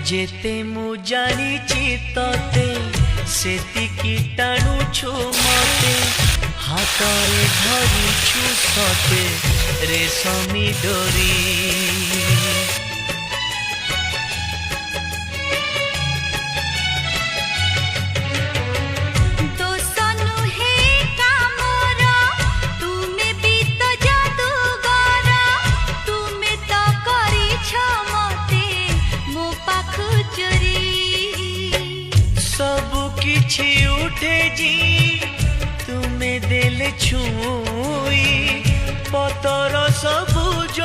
जेते मु जानिची तते सेतिकी टाणुछु मते हातरे धरिछु सते रेशमी डोरी किछि उठे जी तुम्हें देले छुई पतर सबुज